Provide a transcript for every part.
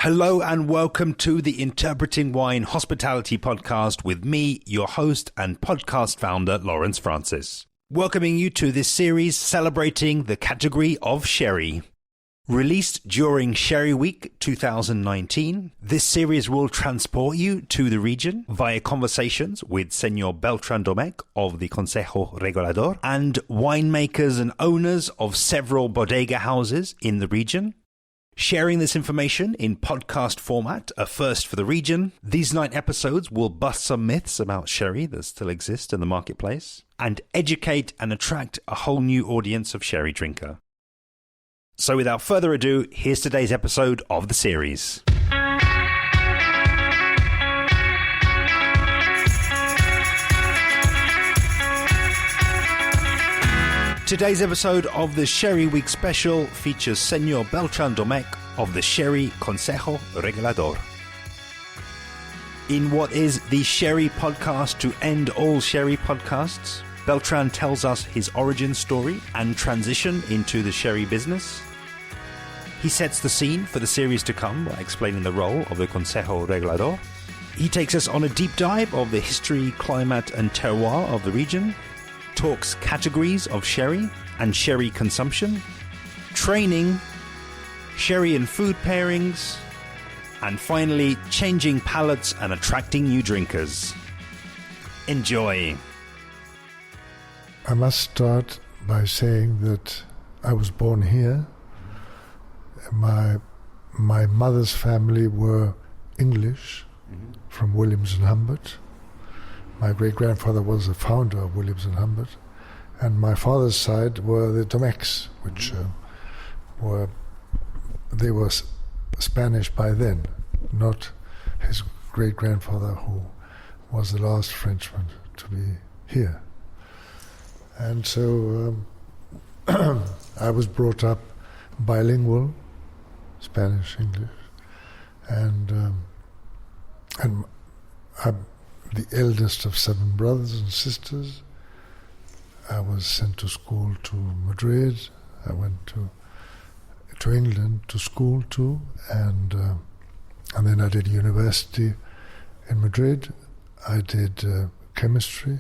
Hello and welcome to the Interpreting Wine Hospitality Podcast with me, your host and podcast founder, Lawrence Francis. Welcoming you to this series celebrating the category of sherry. Released during Sherry Week 2019, this series will transport you to the region via conversations with Señor Beltran Domecq of the Consejo Regulador and winemakers and owners of several bodega houses in the region. Sharing this information in podcast format, a first for the region. These 9 episodes will bust some myths about sherry that still exist in the marketplace and educate and attract a whole new audience of sherry drinker. So without further ado, here's today's episode of the series. Today's episode of the Sherry Week special features Señor Beltran Domecq of the Sherry Consejo Regulador. In what is the Sherry podcast to end all Sherry podcasts, Beltran tells us his origin story and transition into the sherry business. He sets the scene for the series to come by explaining the role of the Consejo Regulador. He takes us on a deep dive of the history, climate and terroir of the region. Talks categories of sherry and sherry consumption, training, sherry and food pairings, and finally changing palates and attracting new drinkers. Enjoy. I must start by saying that I was born here. My mother's family were English from Williams and Humbert. My great-grandfather was the founder of Williams and Humbert, and my father's side were the Domecqs, which were Spanish by then, not his great-grandfather, who was the last Frenchman to be here. And so I was brought up bilingual, Spanish, English, and I'm the eldest of 7 brothers and sisters. I was sent to school to Madrid. I went to England to school too, and then I did university in Madrid. I did chemistry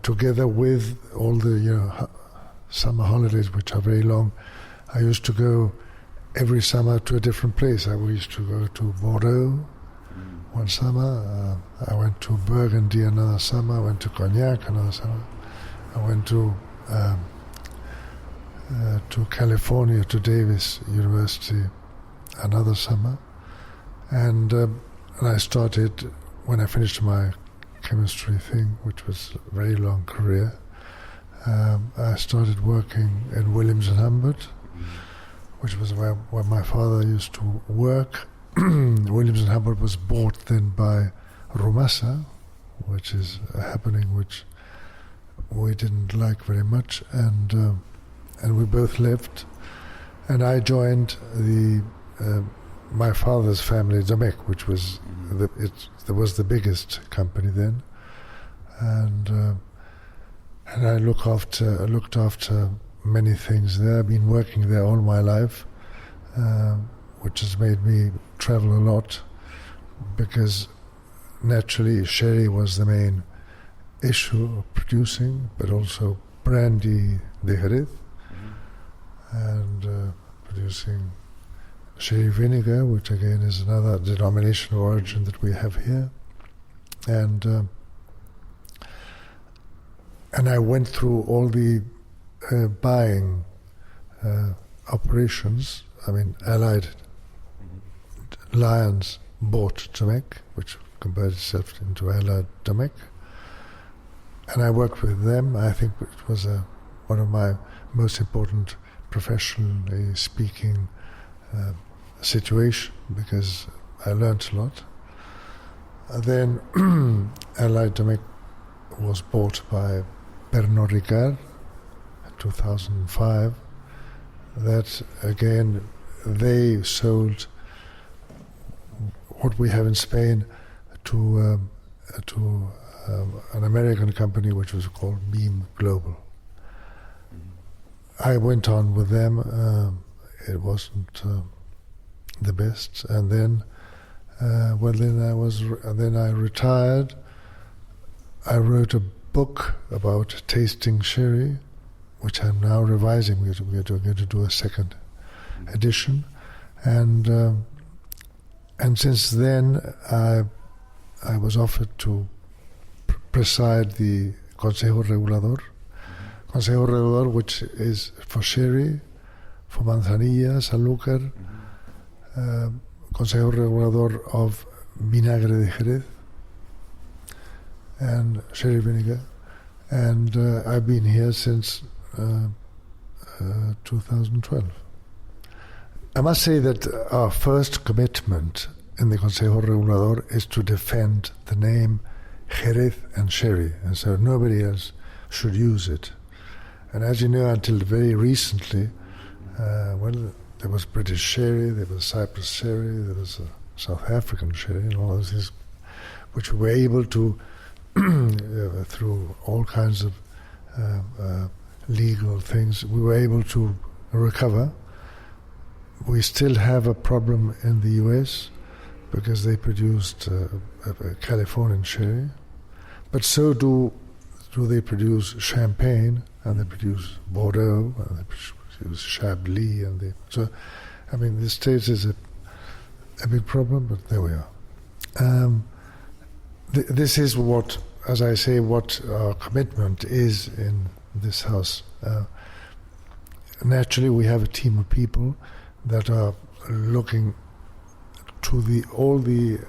together with all the summer holidays, which are very long. I used to go every summer to a different place. I used to go to Bordeaux one summer. I went to Burgundy another summer. I went to Cognac another summer. I went to California, to Davis University another summer. And I started, when I finished my chemistry thing, which was a very long career, I started working in Williams and Humbert, which was where my father used to work. Williams and Humbert was bought then by Rumasa, which is a happening which we didn't like very much, and we both left. And I joined my father's family, Domecq, which was the biggest company then, and I looked after many things there. I've been working there all my life, which has made me travel a lot, because naturally sherry was the main issue of producing, but also brandy de Jerez, and producing sherry vinegar, which again is another denomination of origin that we have here. And I went through all the buying operations. I mean, Allied Lyons bought Domecq, which converted itself into Allied Domecq, and I worked with them. I think it was one of my most important, professionally speaking, situation, because I learnt a lot. Then Allied Domecq was bought by Pernod Ricard in 2005. That again, they sold what we have in Spain to an American company which was called Beam Global. I went on with them. It wasn't the best. And then, then I retired. I wrote a book about tasting sherry, which I'm now revising. We're going to do a second edition, and since then I was offered to preside the Consejo Regulador. Consejo Regulador, which is for sherry, for manzanilla, sanlúcar, Consejo Regulador of vinagre de Jerez and sherry vinegar, and I've been here since 2012. I must say that our first commitment in the Consejo Regulador is to defend the name Jerez and sherry, and so nobody else should use it. And as you know, until very recently, there was British sherry, there was Cyprus sherry, there was South African sherry, and all those things, which we were able to, through all kinds of legal things, we were able to recover. We still have a problem in the US because they produced Californian sherry, but so do they produce Champagne, and they produce Bordeaux, and they produce Chablis, so I mean the States is a big problem, but there we are. This is what, as I say, what our commitment is in this house. Naturally, we have a team of people that are looking to all the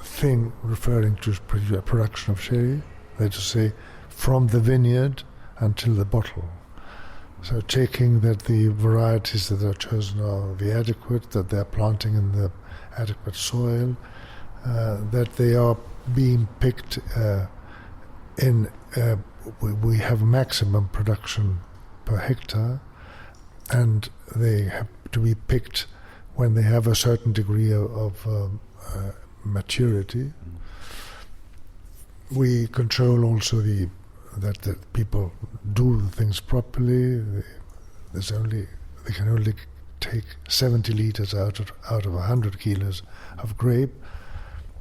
thing referring to production of sherry, that is to say, from the vineyard until the bottle. So checking that the varieties that are chosen are the adequate, that they're planting in the adequate soil, that they are being picked we have maximum production per hectare, and they have to be picked when they have a certain degree of maturity. We control also that people do the things properly. They can only take 70 liters out of 100 kilos of grape.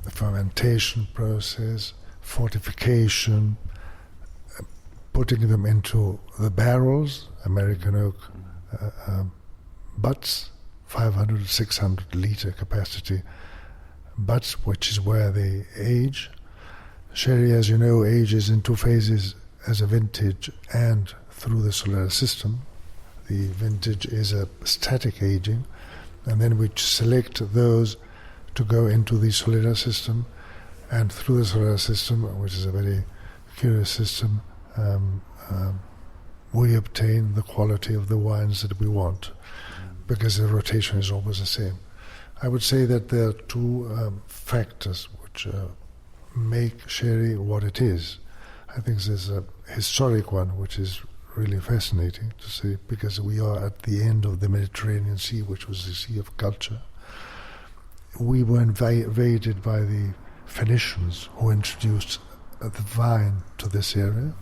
The fermentation process, fortification, putting them into the barrels, American oak butts, 500 to 600 liter capacity butts, which is where they age. Sherry, as you know, ages in two phases, as a vintage and through the Solera system. The vintage is a static aging, and then we select those to go into the Solera system, and through the Solera system, which is a very curious system, we obtain the quality of the wines that we want, because the rotation is always the same. I would say that there are two factors which make sherry what it is. I think there's a historic one which is really fascinating to see, because we are at the end of the Mediterranean Sea, which was the sea of culture. We were invaded by the Phoenicians, who introduced the vine to this area.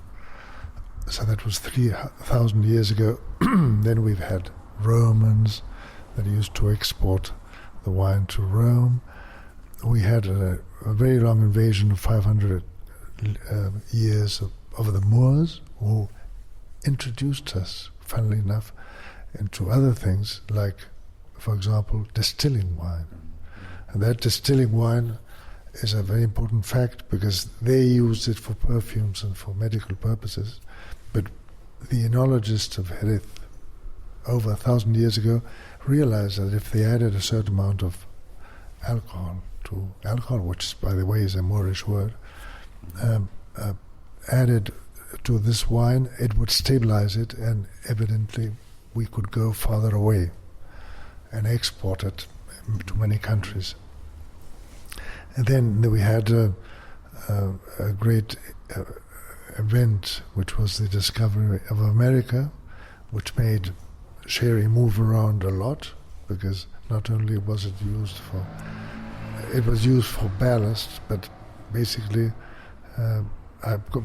So that was 3,000 years ago. Then we've had Romans that used to export the wine to Rome. We had a very long invasion of 500 years of the Moors, who introduced us, funnily enough, into other things like, for example, distilling wine. And that distilling wine is a very important fact, because they used it for perfumes and for medical purposes. But the enologists of Jerez over 1,000 years ago realized that if they added a certain amount of alcohol, which, by the way, is a Moorish word, added to this wine, it would stabilize it, and evidently we could go farther away and export it to many countries. And then we had a great event, which was the discovery of America, which made sherry move around a lot, because not only was it used for ballast, but basically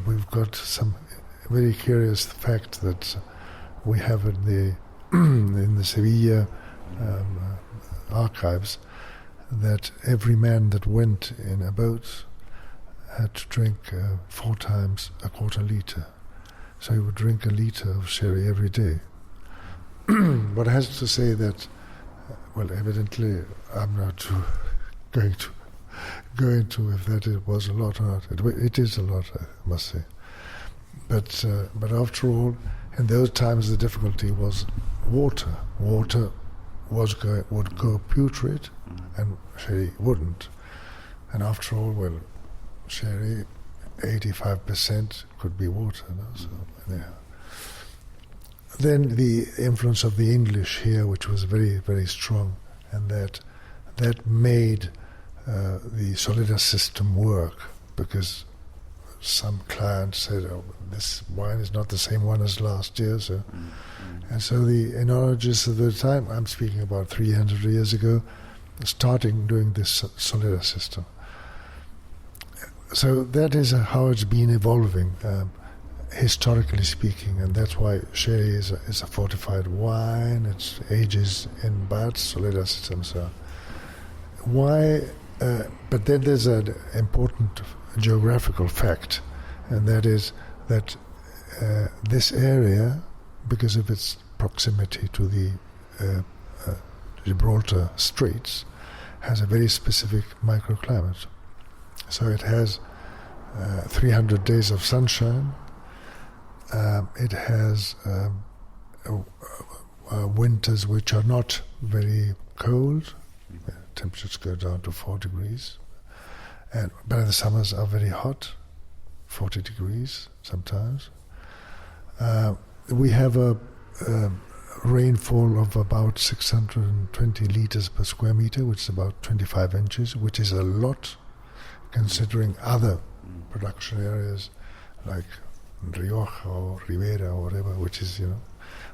we've got some very curious fact that we have in the Sevilla archives, that every man that went in a boat had to drink 4 times a quarter liter. So he would drink a liter of sherry every day. But I have to say that, well, evidently I'm not going to go into if that it was a lot or not. It is a lot, I must say. But after all, in those times the difficulty was water. Water would go putrid, and sherry wouldn't. And after all, well, sherry, 85% could be water. No? So, yeah. Then the influence of the English here, which was very, very strong, and that made the Solera system work, because some clients said, "Oh, this wine is not the same one as last year." So, and so the enologists of the time, I'm speaking about 300 years ago, starting doing this Solera system. So that is how it's been evolving, historically speaking, and that's why sherry is a fortified wine. It ages in barrels, Solera system. So why? But then there's an important geographical fact, and that is that this area, because of its proximity to the Gibraltar Straits, has a very specific microclimate. So it has 300 days of sunshine. It has winters which are not very cold. Temperatures go down to 4 degrees. But the summers are very hot, 40 degrees sometimes. We have a rainfall of about 620 liters per square meter, which is about 25 inches, which is a lot considering other production areas like Rioja or Ribera or whatever, which is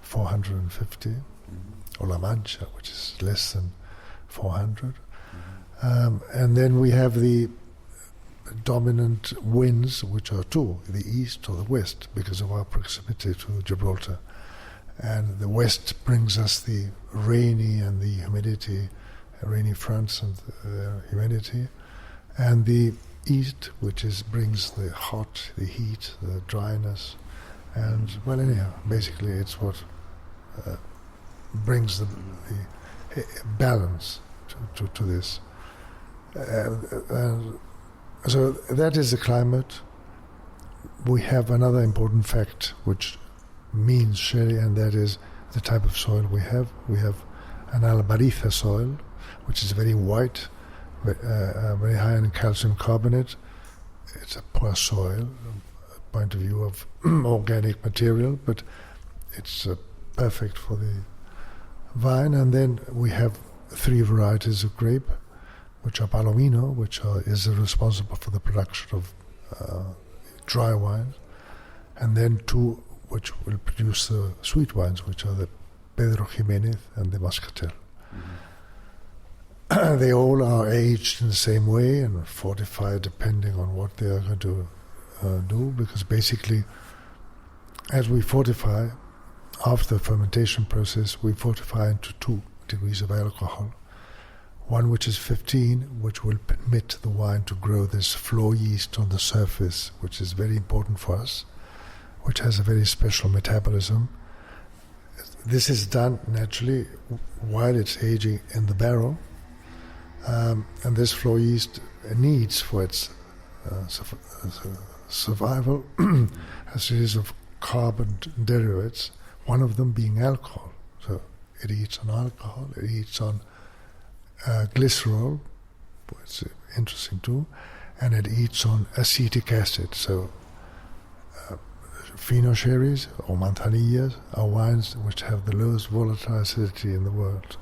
450, or La Mancha, which is less than 400. And then we have the dominant winds, which are two, the east or the west, because of our proximity to Gibraltar. And the west brings us the rainy and the humidity, rainy fronts and humidity. And the east, which brings the hot, the heat, the dryness. And, well, anyhow, basically it's what brings the balance to this. So that is the climate. We have another important fact which means sherry, and that is the type of soil we have. We have an albariza soil, which is very white, very high in calcium carbonate. It's a poor soil, point of view of organic material, but it's perfect for the vine. And then we have 3 varieties of grape, which are Palomino, which is responsible for the production of dry wines, and then 2 which will produce the sweet wines, which are the Pedro Jimenez and the Muscatel. They all are aged in the same way and fortified depending on what they are going to do, because basically, as we fortify, after the fermentation process, we fortify into 2 degrees of alcohol. One which is 15, which will permit the wine to grow this floor yeast on the surface, which is very important for us, which has a very special metabolism. This is done naturally while it's aging in the barrel. And this floor yeast needs, for its survival, a series of carbon derivatives, one of them being alcohol. So it eats on alcohol, it eats on glycerol, it's interesting too, and it eats on acetic acid. So Fino sherries or Manzanillas are wines which have the lowest volatile acidity in the world.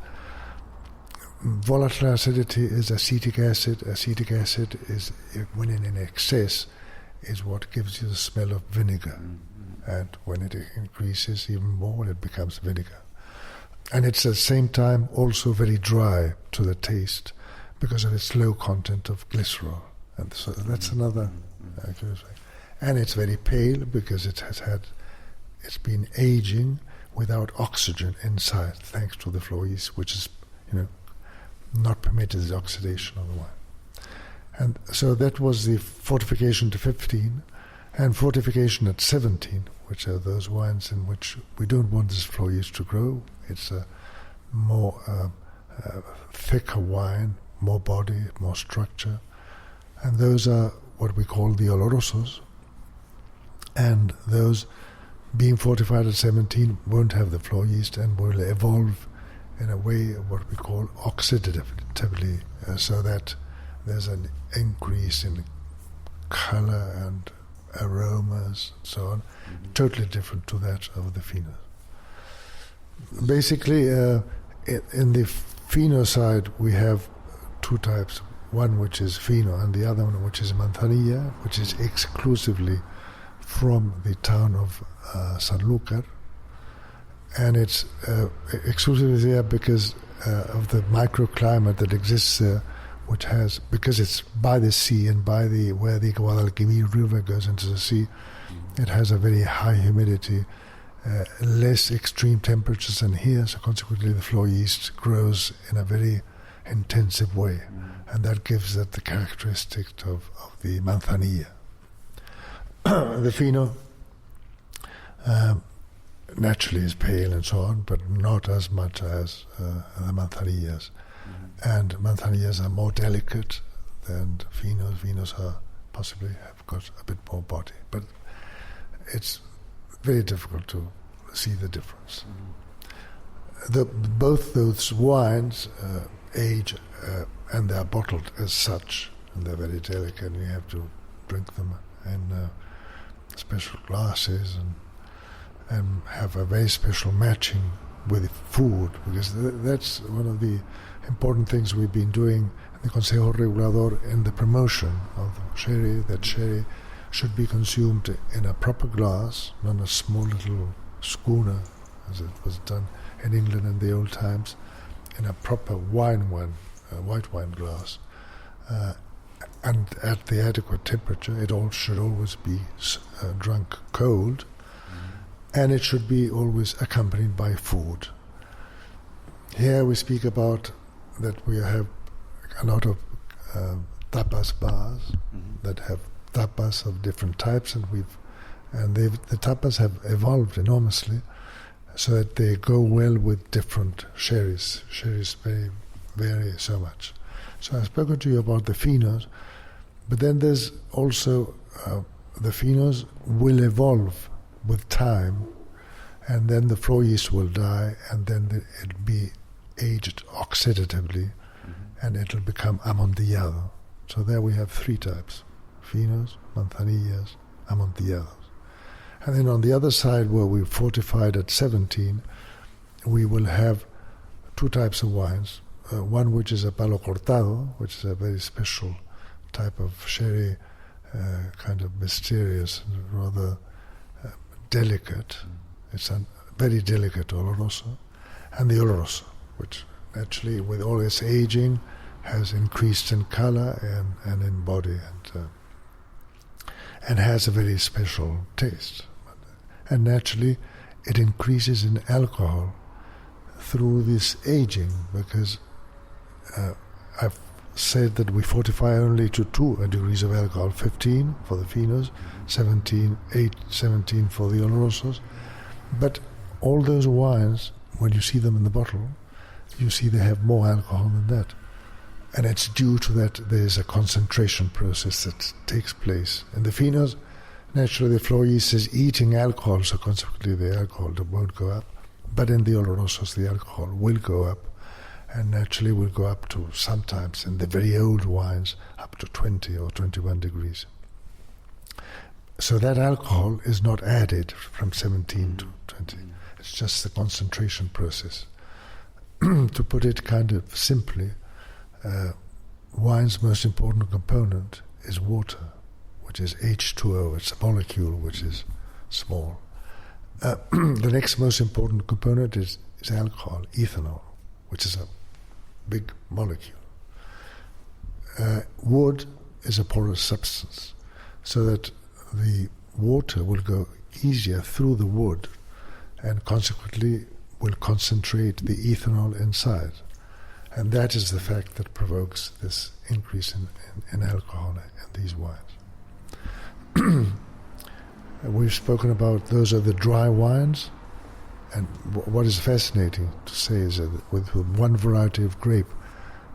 Volatile acidity is acetic acid. Acetic acid is, when in excess, is what gives you the smell of vinegar. And when it increases even more, it becomes vinegar. And it's at the same time also very dry to the taste because of its low content of glycerol. And so that's another. And it's very pale because it's been aging without oxygen inside, thanks to the floor yeast, which is, not permitted the oxidation of the wine. And so that was the fortification to 15, and fortification at 17, which are those wines in which we don't want this floor yeast to grow. It's a more thicker wine, more body, more structure. And those are what we call the olorosos. And those being fortified at 17 won't have the floor yeast and will evolve in a way of what we call oxidatively, so that there's an increase in color and aromas and so on, totally different to that of the Fino. Basically, in the Fino side, we have two types. One which is Fino and the other one which is Manzanilla, which is exclusively from the town of Sanlúcar. And it's exclusively there because of the microclimate that exists there, which has, because it's by the sea and where the Guadalquivir River goes into the sea, it has a very high humidity, less extreme temperatures than here, so consequently the floor yeast grows in a very intensive way, and that gives it the characteristic of the Manzanilla. The Fino naturally is pale and so on, but not as much as the Manzanillas. And Manzanillas are more delicate than Finos. Finos are possibly have got a bit more body, but it's very difficult to see the difference. Both those wines age and they are bottled as such, and they're very delicate, and you have to drink them in special glasses and have a very special matching with food, because that's one of the important things we've been doing in the Consejo Regulador in the promotion of sherry, that sherry should be consumed in a proper glass, not a small little schooner, as it was done in England in the old times, in a proper white wine glass, and at the adequate temperature. It all should always be drunk cold, and it should be always accompanied by food. Here we speak about that we have a lot of tapas bars that have tapas of different types, and the tapas have evolved enormously so that they go well with different sherries. Sherries vary so much. So I've spoken to you about the Finos, but then there's also the Finos will evolve with time, and then the floor yeast will die, and then it'll be aged oxidatively, and it'll become amontillado. So there we have three types: Finos, Manzanillas, amontillados. And then on the other side, where we fortified at 17, we will have two types of wines. One which is a palo cortado, which is a very special type of sherry, kind of mysterious and rather delicate. It's a very delicate oloroso. And the oloroso, which actually with all its aging has increased in color and in body and has a very special taste. And naturally it increases in alcohol through this aging, because I've said that we fortify only to 2 degrees of alcohol, 15 for the Finos, 17 for the Olorosos. But all those wines, when you see them in the bottle, you see they have more alcohol than that. And it's due to that there's a concentration process that takes place. In the Finos, naturally the floor yeast is eating alcohol, so consequently the alcohol won't go up. But in the Olorosos, the alcohol will go up, and naturally will go up to, sometimes in the very old wines, up to 20 or 21 degrees. So that alcohol is not added from 17 to 20. It's just the concentration process. To put it kind of simply, wine's most important component is water, which is H2O. It's a molecule which is small. The next most important component is alcohol, ethanol, which is a big molecule. Wood is a porous substance, so that the water will go easier through the wood and consequently will concentrate the ethanol inside. And that is the fact that provokes this increase in alcohol in these wines. We've spoken about those are the dry wines, and what is fascinating to say is that with one variety of grape,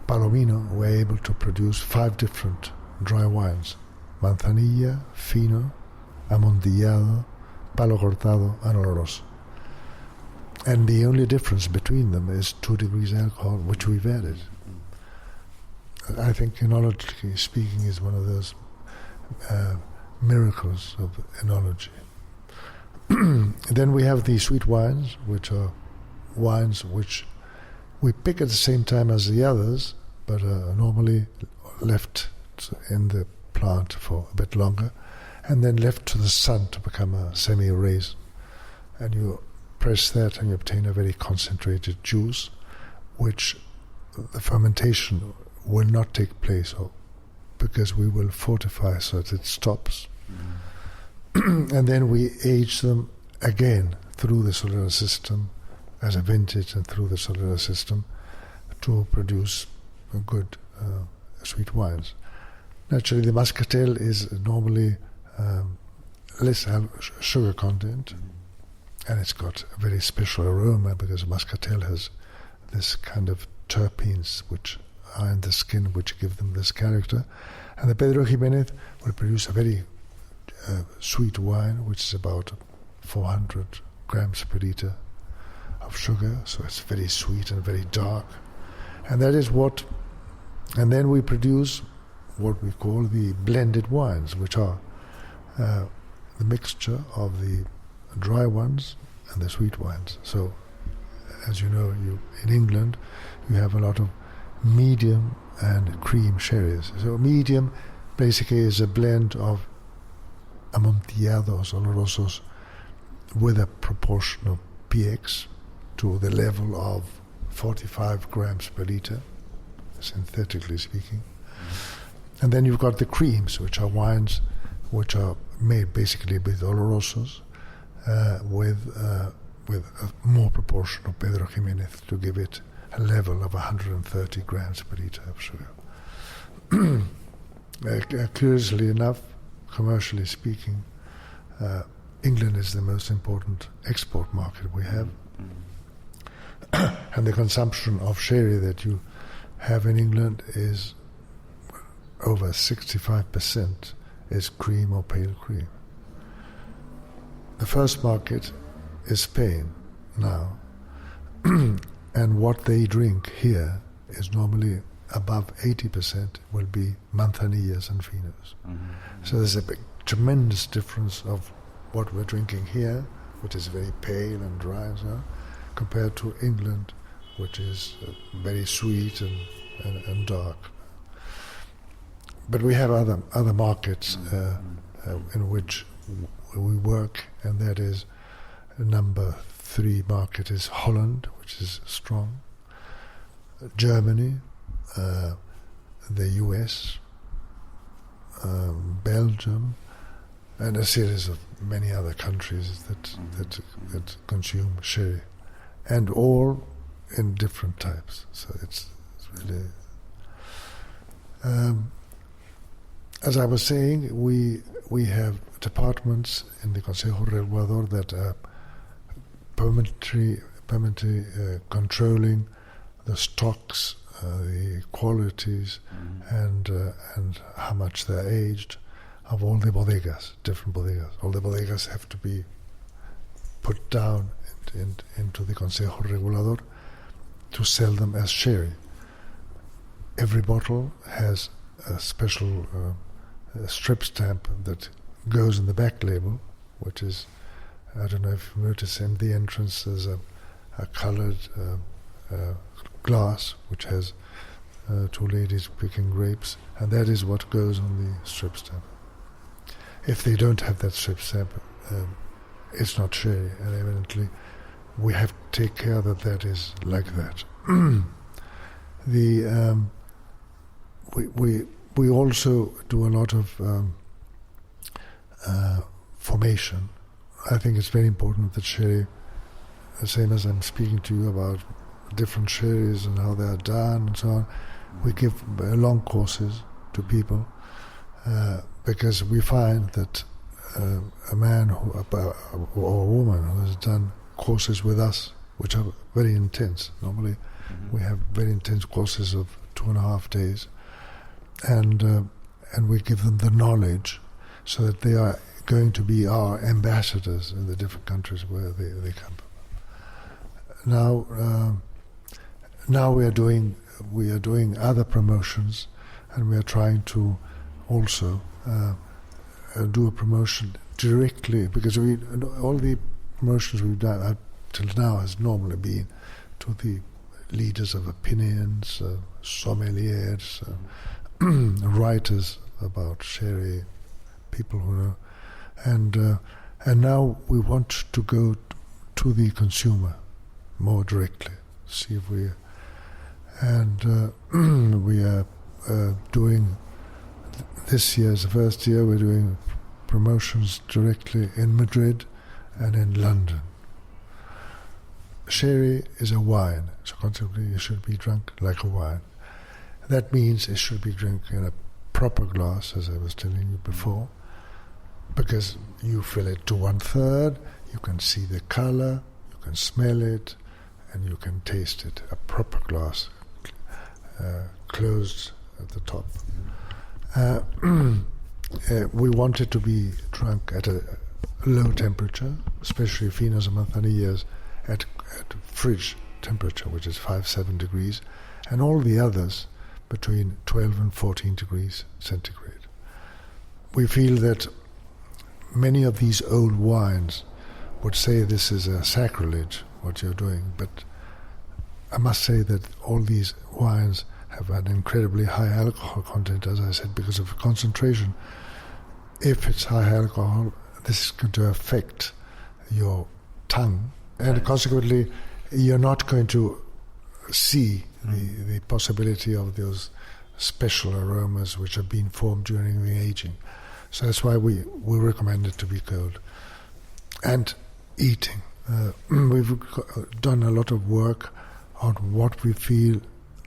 Palomino, we're able to produce 5 different dry wines: Manzanilla, Fino, Amontillado, Palo Cortado, and Oloroso. And the only difference between them is 2 degrees alcohol, which we've added. I think enologically speaking is one of those miracles of enology. Then we have the sweet wines, which are wines which we pick at the same time as the others, but are normally left in the plant for a bit longer, and then left to the sun to become a semi-raisin. And you press that and you obtain a very concentrated juice, which the fermentation will not take place because we will fortify so that it stops. And then we age them again through the solar system as a vintage and through the solar system to produce good sweet wines. Naturally, the muscatel is normally less sugar content, and it's got a very special aroma because muscatel has this kind of terpenes which are in the skin which give them this character. And the Pedro Jimenez will produce a very sweet wine, which is about 400 grams per liter of sugar, so it's very sweet and very dark. And that is and then we produce what we call the blended wines, which are the mixture of the dry ones and the sweet wines. So, as you know, in England, you have a lot of medium and cream sherries. So medium basically is a blend of Amontillados, Olorosos, with a proportion of PX to the level of 45 grams per liter, synthetically speaking. And then you've got the creams, which are wines which are made basically with Olorosos, with a more proportion of Pedro Jimenez to give it a level of 130 grams per liter of sugar. Curiously enough, commercially speaking, England is the most important export market we have. And the consumption of sherry that you have in England is over 65% is cream or pale cream. The first market is Spain now. And what they drink here is normally above 80% will be manzanillas and finos. So there's a tremendous difference of what we're drinking here, which is very pale and dry and so on, compared to England, which is very sweet and dark. But we have other markets in which we work, and that is number 3 market is Holland, which is strong, Germany, the US, Belgium, and a series of many other countries that consume sherry, and all in different types. So it's really. As I was saying, we have departments in the Consejo Regulador that are permanently controlling the stocks, the qualities, and how much they're aged of all the bodegas, different bodegas. All the bodegas have to be put down into the Consejo Regulador to sell them as sherry. Every bottle has a special strip stamp that goes in the back label, which is, I don't know if you notice in the entrance there's a colored glass which has 2 ladies picking grapes, and that is what goes on the strip stamp. If they don't have that strip stamp, it's not sherry, and evidently we have to take care that is like that. We also do a lot of formation. I think it's very important that sherry the same as I'm speaking to you about different sherries and how they are done and so on. We give long courses to people because we find that a man or a woman who has done courses with us, which are very intense. Normally, we have very intense courses of 2.5 days, and we give them the knowledge so that they are going to be our ambassadors in the different countries where they come from. Now we are doing other promotions, and we are trying to also do a promotion directly, because all the promotions we've done up till now has normally been to the leaders of opinions, sommeliers, writers about sherry, people who know, and now we want to go to the consumer more directly. See if we are doing this year's the first year. We're doing promotions directly in Madrid and in London. Sherry is a wine, so consequently it should be drunk like a wine. That means it should be drunk in a proper glass, as I was telling you before, because you fill it to 1/3, you can see the color, you can smell it, and you can taste it. A proper glass, closed at the top. We want it to be drunk at a low temperature, especially Finos and Manzanillas at fridge temperature, which is 5-7 degrees, and all the others between 12 and 14 degrees centigrade. We feel that many of these old wines would say this is a sacrilege, what you're doing, but I must say that all these wines have an incredibly high alcohol content, as I said, because of concentration. If it's high alcohol, this is going to affect your tongue, and consequently you're not going to see the possibility of those special aromas which have been formed during the aging. So that's why we recommend it to be cold. And eating. We've done a lot of work on what we feel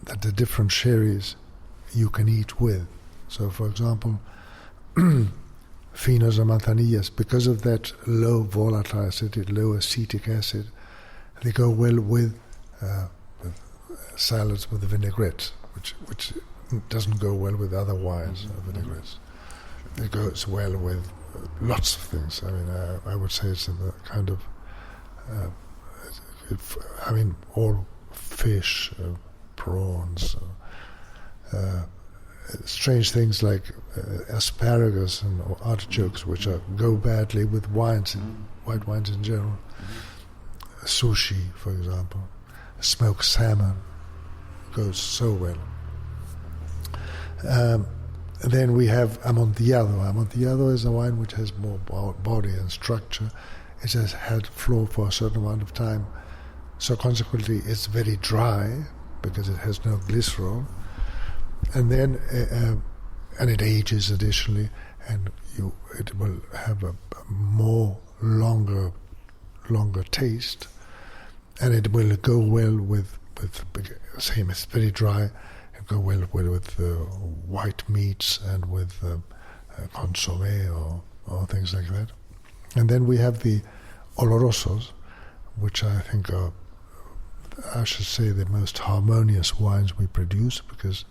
that the different sherries you can eat with. So, for example, Finos and Manzanillas, because of that low volatile acidity, low acetic acid, they go well with salads with vinaigrette, which doesn't go well with other wines or vinaigrettes. It goes well with lots of things. I mean, I would say it's a kind of, all fish, prawns, strange things like asparagus and artichokes, which go badly with wines, white wines in general. Sushi, for example, smoked salmon goes so well. Then we have Amontillado. Amontillado is a wine which has more body and structure. It has had flow for a certain amount of time, so consequently it's very dry because it has no glycerol. And then and it ages additionally, and it will have a more longer taste, and it will go well with same. It's very dry. It go well with white meats and with consommé or things like that. And then we have the olorosos, which I think are, I should say, the most harmonious wines we produce, because,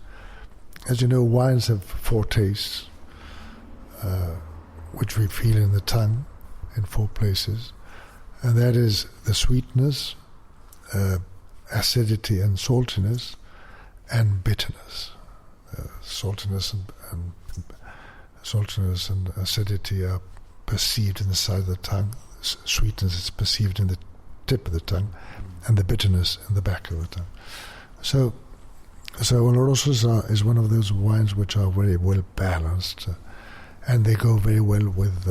as you know, wines have 4 tastes, which we feel in the tongue in 4 places, and that is the sweetness, acidity and saltiness, and bitterness. Saltiness and acidity are perceived in the side of the tongue. Sweetness is perceived in the tip of the tongue, and the bitterness in the back of the tongue. So Olorosos is one of those wines which are very well balanced, and they go very well with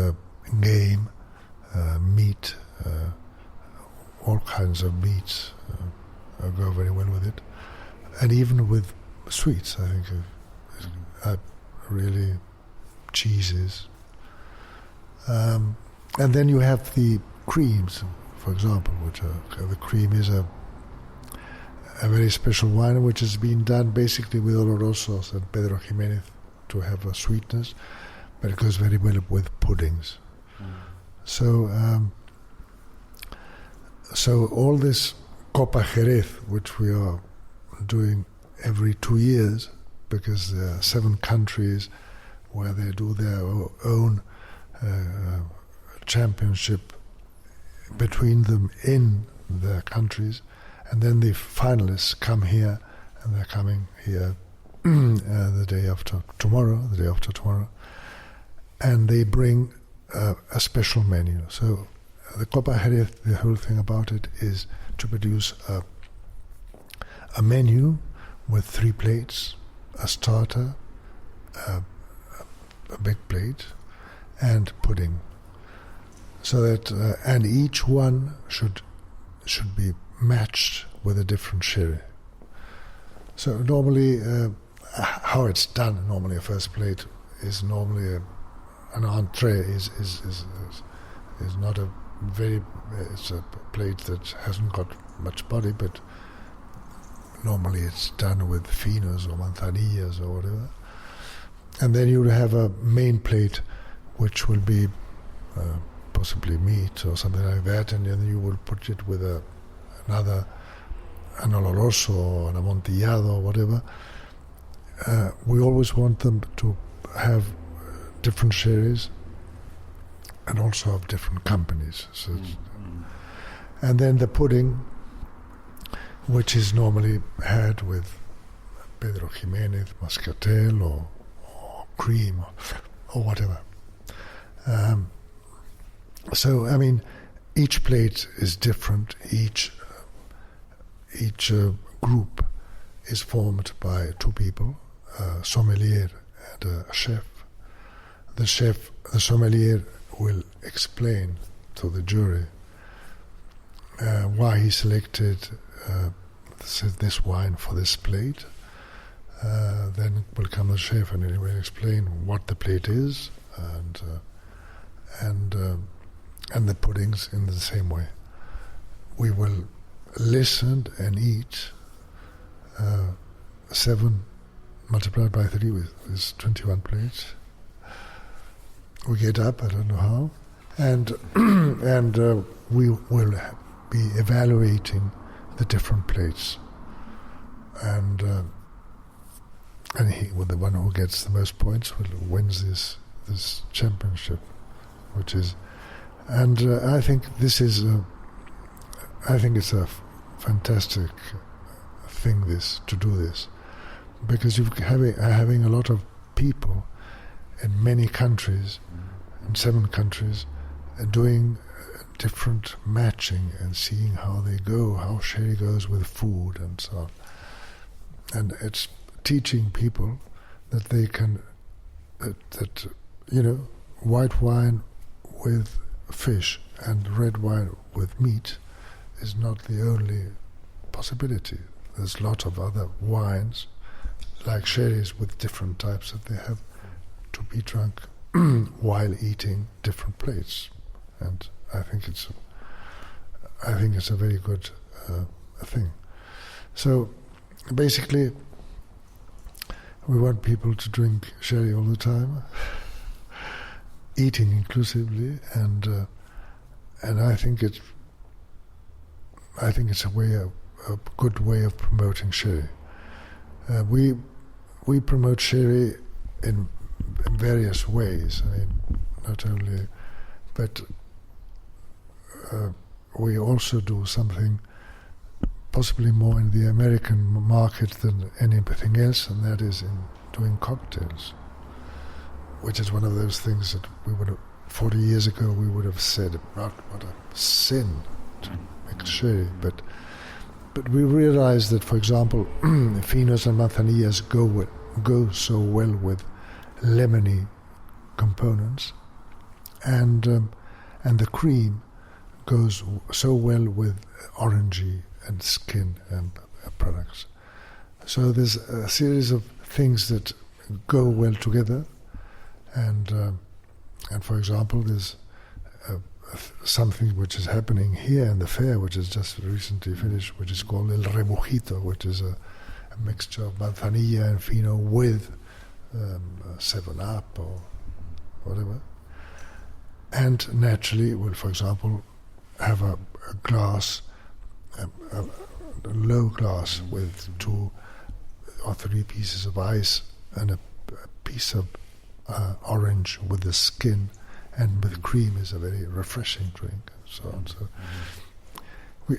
game, meat, all kinds of meats go very well with it, and even with sweets. I think really cheeses, and then you have the creams, for example, which the cream is a very special wine which has been done basically with Olorosos and Pedro Jimenez to have a sweetness, but it goes very well with puddings. So all this Copa Jerez, which we are doing every 2 years, because there are 7 countries where they do their own championship between them in their countries, and then the finalists come here, and they're coming here the day after tomorrow, and they bring a special menu. So the Copa Jerez, the whole thing about it is to produce a menu with 3 plates, a starter, a big plate, and pudding. So that and each one should be matched with a different sherry. So normally, how it's done, normally a first plate is normally an entree is not a very, it's a plate that hasn't got much body, but normally it's done with finos or manzanillas or whatever. And then you will have a main plate which will be possibly meat or something like that, and then you will put it with an oloroso or an amontillado or whatever. We always want them to have different sherries and also of different companies. So and then the pudding, which is normally had with Pedro Jimenez, Muscatel or cream or whatever. So, I mean, each plate is different. Each group is formed by 2 people, a sommelier and a chef. The sommelier will explain to the jury why he selected this wine for this plate. Then will come the chef and he will explain what the plate is, and the puddings in the same way. We will listen and eat 7 multiplied by 3 is 21 plates. We get up, I don't know how, and we will be evaluating the different plates, and he, with the one who gets the most points, wins this championship, which is, and I think this is I think it's a fantastic thing to do this, because you're having a lot of people in many countries, in 7 countries, doing different matching and seeing how they go, how sherry goes with food and so on. And it's teaching people that they can, white wine with fish and red wine with meat is not the only possibility. There's a lot of other wines, like sherries with different types, that they have to be drunk while eating different plates. And I think it's a very good thing. So basically, we want people to drink sherry all the time, eating inclusively, and I think it's a good way of promoting sherry. We promote sherry in various ways. I mean, not only, but we also do something possibly more in the American market than anything else, and that is in doing cocktails, which is one of those things that 40 years ago we would have said, what a sin to make sherry, but we realized that, for example, finos and manzanillas go so well with lemony components, and the cream goes so well with orangey and skin and products. So there's a series of things that go well together, and for example, there's something which is happening here in the fair, which is just recently finished, which is called El Remojito, which is a mixture of manzanilla and fino with 7-Up or whatever. And naturally we'll, for example, have a glass, a low glass with 2 or 3 pieces of ice and a piece of orange with the skin, and with cream is a very refreshing drink, and so on. So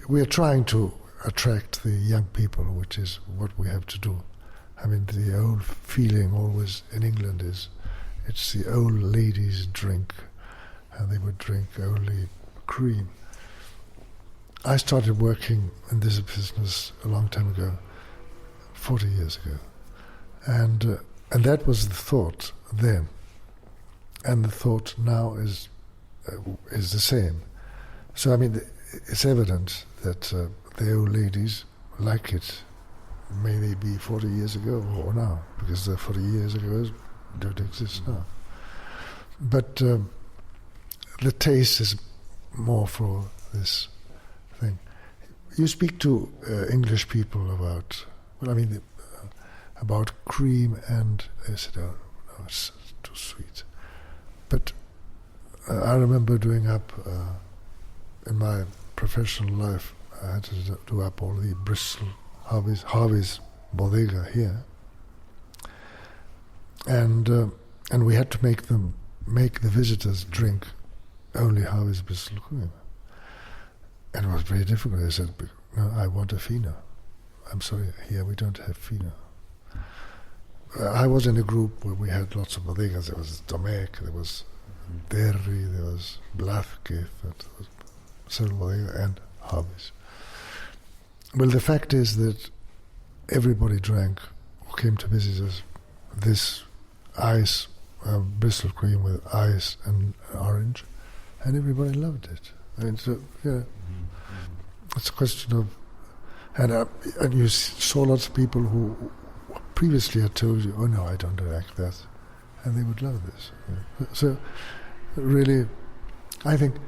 we are trying to attract the young people, which is what we have to do. I mean, the old feeling always in England is it's the old ladies' drink, and they would drink only cream. I started working in this business a long time ago, 40 years ago, and that was the thought then, and the thought now is the same. So I mean, it's evident that the old ladies like it. May they be 40 years ago or now, because the 40 years ago don't exist now. But the taste is more for this thing. You speak to English people about, about cream, and they said, oh, no, it's too sweet. But I remember doing up, in my professional life, I had to do up all the Bristol Harvey's bodega here, and we had to make the visitors drink only Harvey's Bristol cream, and it was very difficult. They said, "No, I want a fino. I'm sorry, here we don't have fino." I was in a group where we had lots of bodegas. There was Domecq, there was Terroir, there was Blázquez, there was several bodegas, and Harvey's. Well, the fact is that everybody drank, who came to visit us, this ice, Bristol cream with ice and orange, and everybody loved it. I mean, so, yeah, it's a question of, and you saw lots of people who previously had told you, oh no, I don't like that, and they would love this. So, really, I think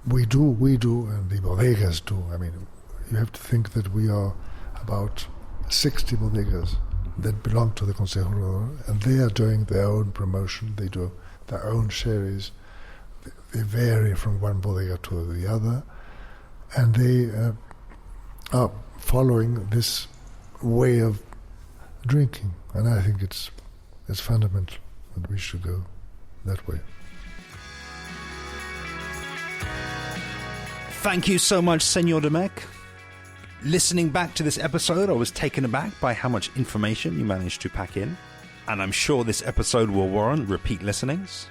we do, and the bodegas do. I mean, you have to think that we are about 60 bodegas that belong to the Consejo Regulador, and they are doing their own promotion. They do their own sherries. They vary from one bodega to the other, and they are following this way of drinking. And I think it's fundamental that we should go that way. Thank you so much, Senor Domecq. Listening back to this episode, I was taken aback by how much information you managed to pack in, and I'm sure this episode will warrant repeat listenings.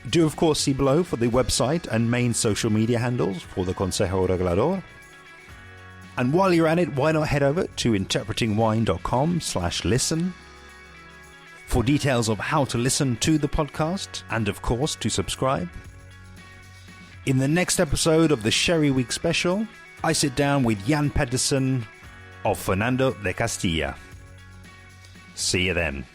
Do of course see below for the website and main social media handles for the Consejo Regulador. And while you're at it, why not head over to interpretingwine.com/listen for details of how to listen to the podcast, and of course to subscribe. In the next episode of the Sherry Week special, I sit down with Jan Pedersen of Fernando de Castilla. See you then.